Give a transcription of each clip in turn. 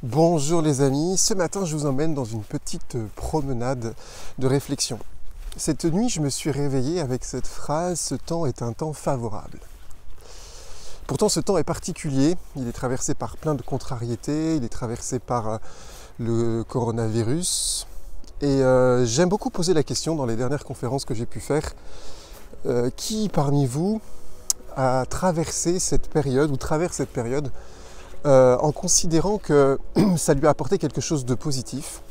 Bonjour les amis, ce matin je vous emmène dans une petite promenade de réflexion. Cette nuit je me suis réveillé avec cette phrase « Ce temps est un temps favorable ». Pourtant ce temps est particulier, il est traversé par plein de contrariétés, il est traversé par le coronavirus. Et j'aime beaucoup poser la question dans les dernières conférences que j'ai pu faire, qui parmi vous a traversé cette période ou traverse cette période en considérant que ça lui a apporté quelque chose de positif,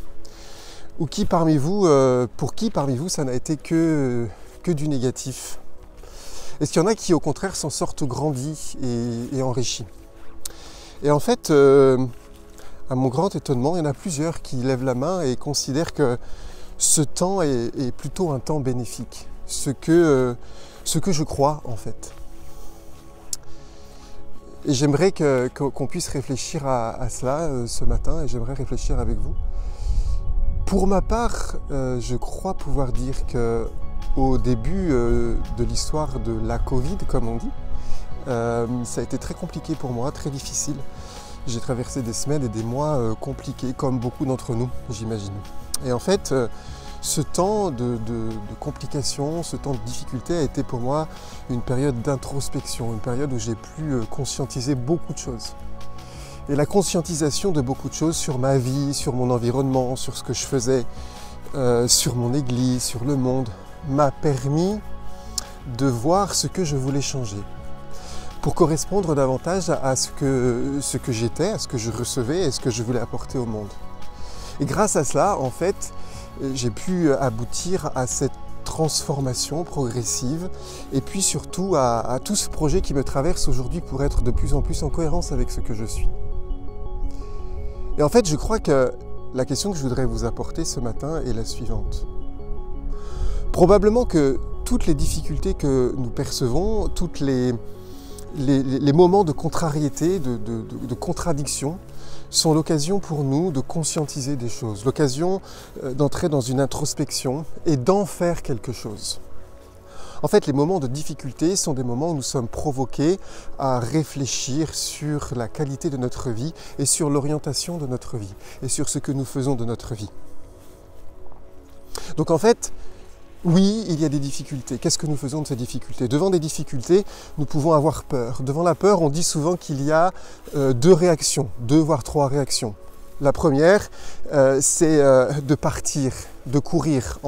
ou qui parmi vous, pour qui parmi vous ça n'a été que du négatif. Est-ce qu'il y en a qui au contraire s'en sortent grandis et enrichis? Et en fait, à mon grand étonnement, il y en a plusieurs qui lèvent la main et considèrent que ce temps est plutôt un temps bénéfique, ce que je crois en fait. Et j'aimerais qu'on puisse réfléchir à cela ce matin, et j'aimerais réfléchir avec vous. Pour ma part, je crois pouvoir dire qu'au début de l'histoire de la Covid, comme on dit, ça a été très compliqué pour moi, très difficile. J'ai traversé des semaines et des mois compliqués, comme beaucoup d'entre nous, j'imagine. Et en fait, ce temps de complications, ce temps de difficulté a été pour moi une période d'introspection, une période où j'ai pu conscientiser beaucoup de choses. Et la conscientisation de beaucoup de choses sur ma vie, sur mon environnement, sur ce que je faisais, sur mon église, sur le monde, m'a permis de voir ce que je voulais changer, pour correspondre davantage à ce que j'étais, à ce que je recevais et ce que je voulais apporter au monde. Et grâce à cela, en fait, j'ai pu aboutir à cette transformation progressive et puis surtout à tout ce projet qui me traverse aujourd'hui pour être de plus en plus en cohérence avec ce que je suis. Et en fait, je crois que la question que je voudrais vous apporter ce matin est la suivante. Probablement que toutes les difficultés que nous percevons, tous les moments de contrariété, de contradiction, sont l'occasion pour nous de conscientiser des choses, l'occasion d'entrer dans une introspection et d'en faire quelque chose. En fait, les moments de difficulté sont des moments où nous sommes provoqués à réfléchir sur la qualité de notre vie et sur l'orientation de notre vie et sur ce que nous faisons de notre vie. Donc en fait, oui, il y a des difficultés. Qu'est-ce que nous faisons de ces difficultés? Devant des difficultés, nous pouvons avoir peur. Devant la peur, on dit souvent qu'il y a deux réactions, deux voire trois réactions. La première, c'est de partir, de courir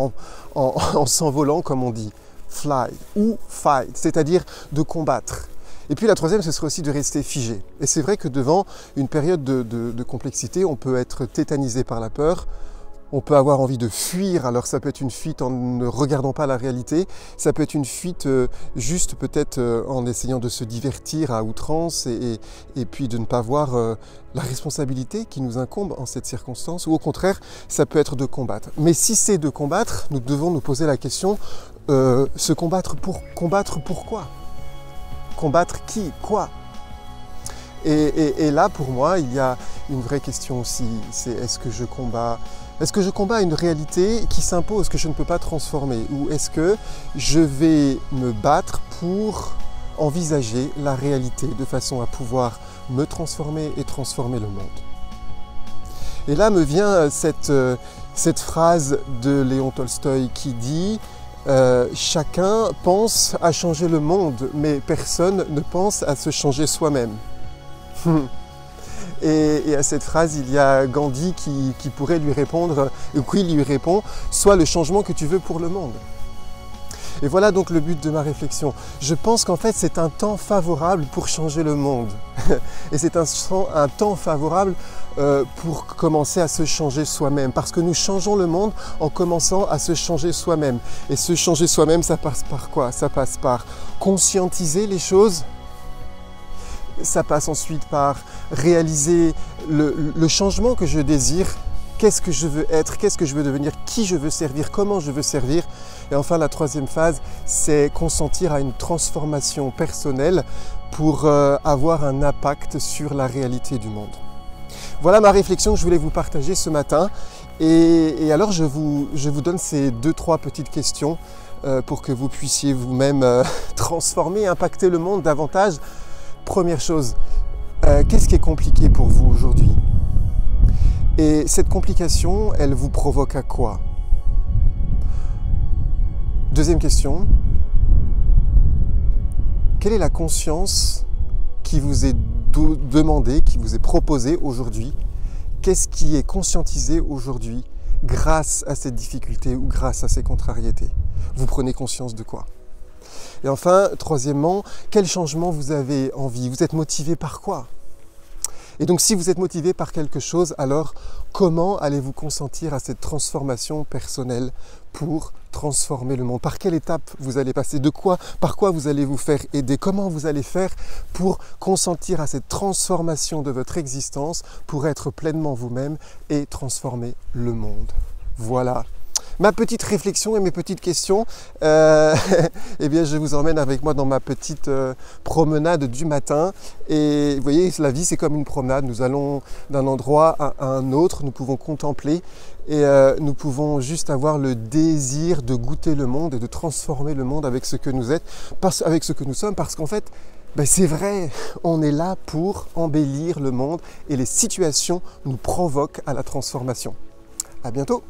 en s'envolant, comme on dit, fly ou fight, c'est-à-dire de combattre. Et puis la troisième, ce serait aussi de rester figé. Et c'est vrai que devant une période de complexité, on peut être tétanisé par la peur. On peut avoir envie de fuir, alors ça peut être une fuite en ne regardant pas la réalité, ça peut être une fuite juste peut-être en essayant de se divertir à outrance et puis de ne pas voir la responsabilité qui nous incombe en cette circonstance, ou au contraire, ça peut être de combattre. Mais si c'est de combattre, nous devons nous poser la question, se combattre pourquoi? Combattre qui? Quoi? Et là, pour moi, il y a une vraie question aussi, c'est est-ce que je combats une réalité qui s'impose, que je ne peux pas transformer? Ou est-ce que je vais me battre pour envisager la réalité de façon à pouvoir me transformer et transformer le monde? Et là me vient cette phrase de Léon Tolstoï qui dit chacun pense à changer le monde, mais personne ne pense à se changer soi-même. Et à cette phrase, il y a Gandhi qui pourrait lui répondre, ou qui lui répond, sois le changement que tu veux pour le monde. Et voilà donc le but de ma réflexion. Je pense qu'en fait c'est un temps favorable pour changer le monde. Et c'est un temps favorable pour commencer à se changer soi-même. Parce que nous changeons le monde en commençant à se changer soi-même. Et se changer soi-même, ça passe par quoi? Ça passe par conscientiser les choses. Ça passe ensuite par réaliser le changement que je désire, qu'est-ce que je veux être, qu'est-ce que je veux devenir, qui je veux servir, comment je veux servir. Et enfin, la troisième phase, c'est consentir à une transformation personnelle pour avoir un impact sur la réalité du monde. Voilà ma réflexion que je voulais vous partager ce matin. Et alors, je vous donne ces 2-3 petites questions pour que vous puissiez vous-même transformer, impacter le monde davantage. Première chose, qu'est-ce qui est compliqué pour vous aujourd'hui? Et cette complication, elle vous provoque à quoi? Deuxième question, quelle est la conscience qui vous est demandée, qui vous est proposée aujourd'hui? Qu'est-ce qui est conscientisé aujourd'hui grâce à cette difficulté ou grâce à ces contrariétés? Vous prenez conscience de quoi? Et enfin, troisièmement, quel changement vous avez envie? Vous êtes motivé par quoi? Et donc si vous êtes motivé par quelque chose, alors comment allez-vous consentir à cette transformation personnelle pour transformer le monde? Par quelle étape vous allez passer? Par quoi vous allez vous faire aider? Comment vous allez faire pour consentir à cette transformation de votre existence, pour être pleinement vous-même et transformer le monde? Voilà. Ma petite réflexion et mes petites questions, eh bien je vous emmène avec moi dans ma petite promenade du matin. Et vous voyez, la vie c'est comme une promenade, nous allons d'un endroit à un autre, nous pouvons contempler et nous pouvons juste avoir le désir de goûter le monde et de transformer le monde avec ce que nous êtes, avec ce que nous sommes, parce qu'en fait, c'est vrai, on est là pour embellir le monde et les situations nous provoquent à la transformation. À bientôt!